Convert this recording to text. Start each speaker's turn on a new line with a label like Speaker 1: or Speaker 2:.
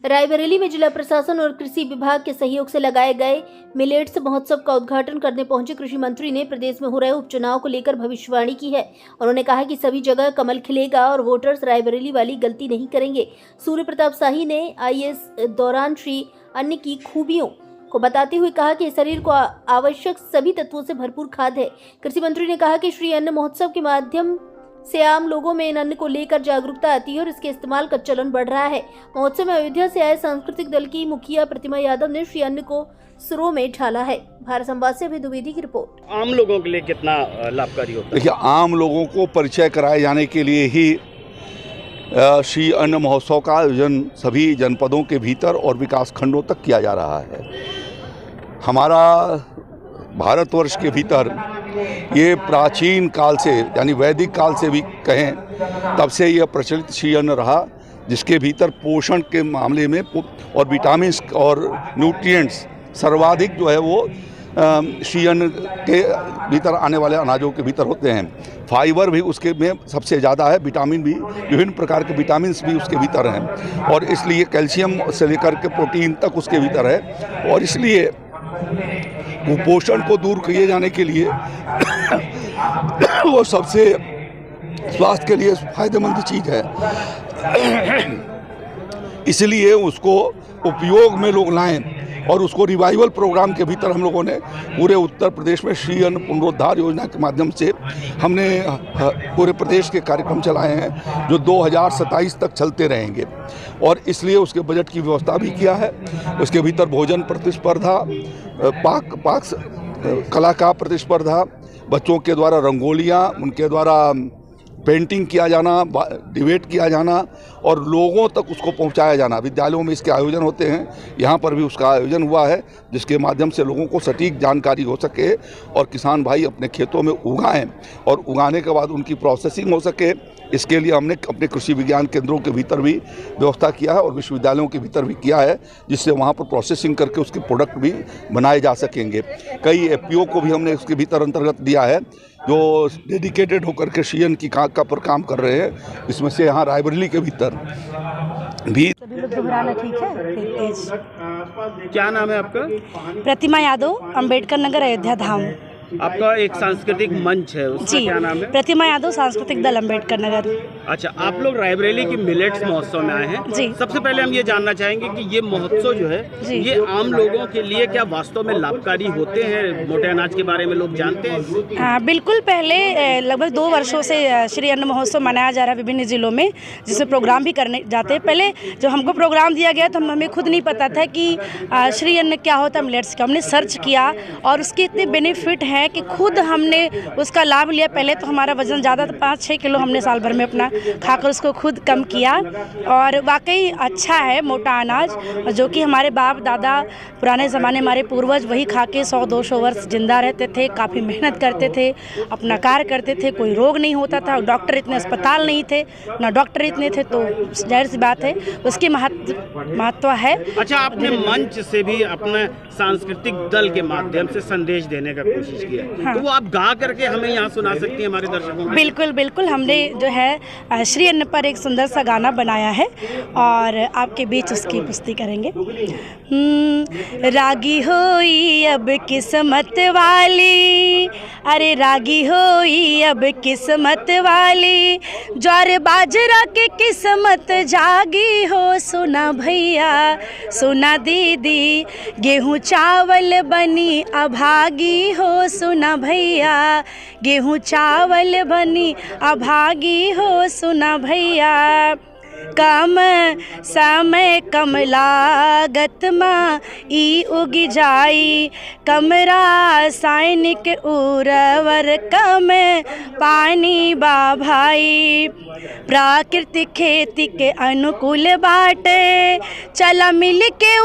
Speaker 1: रायबरेली में जिला प्रशासन और कृषि विभाग के सहयोग से लगाए गए मिलेट्स महोत्सव का उद्घाटन करने पहुंचे कृषि मंत्री ने प्रदेश में हो रहे उपचुनाव को लेकर भविष्यवाणी की है। उन्होंने कहा कि सभी जगह कमल खिलेगा और वोटर्स रायबरेली वाली गलती नहीं करेंगे। सूर्य प्रताप शाही ने आईएएस दौरान श्री अन्न की खूबियों को बताते हुए कहा कि शरीर को आवश्यक सभी तत्वों से भरपूर खाद है। कृषि मंत्री ने कहा कि श्री अन्न महोत्सव के माध्यम से आम लोगों में इन अन्न को लेकर जागरूकता आती है और इसके इस्तेमाल का चलन बढ़ रहा है। महोत्सव में अयोध्या से आए सांस्कृतिक दल की मुखिया प्रतिमा यादव ने श्री अन्न को सुरों में ढाला है। भारत संवाद से अभय द्विवेदी की रिपोर्ट।
Speaker 2: आम लोगों के लिए कितना लाभकारी होता है?
Speaker 3: देखिए, आम लोगों को परिचय कराए जाने के लिए ही श्री अन्न महोत्सव का आयोजन सभी जनपदों के भीतर और विकास खंडों तक किया जा रहा है। हमारा भारतवर्ष के भीतर ये प्राचीन काल से यानी वैदिक काल से भी कहें तब से यह प्रचलित श्री अन्न रहा, जिसके भीतर पोषण के मामले में और विटामिन्स और न्यूट्रिएंट्स सर्वाधिक जो है वो श्री अन्न के भीतर आने वाले अनाजों के भीतर होते हैं। फाइबर भी उसके में सबसे ज़्यादा है, विटामिन भी, विभिन्न प्रकार के विटामिन्स भी उसके भीतर हैं और इसलिए कैल्शियम से लेकर के प्रोटीन तक उसके भीतर है और इसलिए कुपोषण को दूर किए जाने के लिए वो सबसे स्वास्थ्य के लिए फायदेमंद चीज़ है। इसलिए उसको उपयोग में लोग लाएं और उसको रिवाइवल प्रोग्राम के भीतर हम लोगों ने पूरे उत्तर प्रदेश में श्री अन्न पुनरुद्धार योजना के माध्यम से हमने पूरे प्रदेश के कार्यक्रम चलाए हैं जो 2027 तक चलते रहेंगे और इसलिए उसके बजट की व्यवस्था भी किया है। उसके भीतर भोजन प्रतिस्पर्धा, पाक कला का प्रतिस्पर्धा, बच्चों के द्वारा रंगोलियाँ, उनके द्वारा पेंटिंग किया जाना, डिबेट किया जाना और लोगों तक उसको पहुंचाया जाना। विद्यालयों में इसके आयोजन होते हैं, यहाँ पर भी उसका आयोजन हुआ है जिसके माध्यम से लोगों को सटीक जानकारी हो सके और किसान भाई अपने खेतों में उगाएं और उगाने के बाद उनकी प्रोसेसिंग हो सके। इसके लिए हमने अपने कृषि विज्ञान केंद्रों के भीतर भी व्यवस्था किया है और विश्वविद्यालयों के भीतर भी किया है, जिससे वहाँ पर प्रोसेसिंग करके उसके प्रोडक्ट भी बनाए जा सकेंगे। कई एफपीओ को भी हमने उसके भीतर अंतर्गत दिया है जो डेडिकेटेड होकर के श्री अन्न की का पर काम कर रहे हैं। इसमें से यहाँ रायबरेली के भीतर भी
Speaker 4: सभी लोग घबराना ठीक है। तेज।
Speaker 2: क्या नाम है आपका?
Speaker 4: प्रतिमा यादव, अंबेडकर नगर, अयोध्या धाम।
Speaker 2: आपका एक सांस्कृतिक मंच है, उसका क्या नाम है?
Speaker 4: प्रतिमा यादव, सांस्कृतिक दल, अंबेडकर नगर।
Speaker 2: अच्छा, आप लोग रायबरेली की मिलेट्स महोत्सव में आए हैं
Speaker 4: जी।
Speaker 2: सबसे पहले हम ये जानना चाहेंगे कि ये महोत्सव जो है ये आम लोगों के लिए क्या वास्तव में लाभकारी होते हैं? मोटे अनाज के बारे में लोग जानते हैं?
Speaker 4: हाँ, बिल्कुल। पहले लगभग 2 वर्षों से श्री अन्न महोत्सव मनाया जा रहा है विभिन्न जिलों में, जिसमें प्रोग्राम भी करने जाते हैं। पहले जब हमको प्रोग्राम दिया गया तो हमें खुद नहीं पता था कि श्री अन्न क्या होता है, मिलेट्स का। हमने सर्च किया और उसके इतने बेनिफिट हैं कि खुद हमने उसका लाभ लिया। पहले तो हमारा वजन ज़्यादा था, 5-6 किलो हमने साल भर में अपना खाकर उसको खुद कम किया और वाकई अच्छा है मोटा अनाज, जो कि हमारे बाप दादा पुराने ज़माने हमारे पूर्वज वही खा के 100-200 वर्ष जिंदा रहते थे, काफ़ी मेहनत करते थे, अपना कार्य करते थे, कोई रोग नहीं होता था। डॉक्टर इतने अस्पताल नहीं थे, ना डॉक्टर इतने थे, तो जाहिर सी बात है उसकी महत्व है।
Speaker 2: अच्छा, आपने मंच से भी अपने सांस्कृतिक दल के माध्यम से संदेश देने का कोशिश किया। हाँ। तो वो आप गा करके हमें यहाँ सुना सकती हैं हमारे दर्शकों को? बिल्कुल
Speaker 4: बिल्कुल। हमने जो है श्री अन्न पर एक सुंदर सा गाना बनाया है और आपके बीच उसकी पुष्टि करेंगे। रागी होई अब किस्मत वाली, अरे रागी होई अब किस्मत वाली, ज्वार बाजरा के किस्मत जागी हो। सुना भैया सुना दीदी, गेहूँ चावल बनी अभागी हो। सुना भैया गेहूँ चावल बनी अभागी हो। सुना भैया कम समय कम लागत माँ ई उगी जाई, कम रासायनिक उर्वर कम पानी बा भाई, प्राकृतिक खेती के अनुकूल बाटे, चला मिल के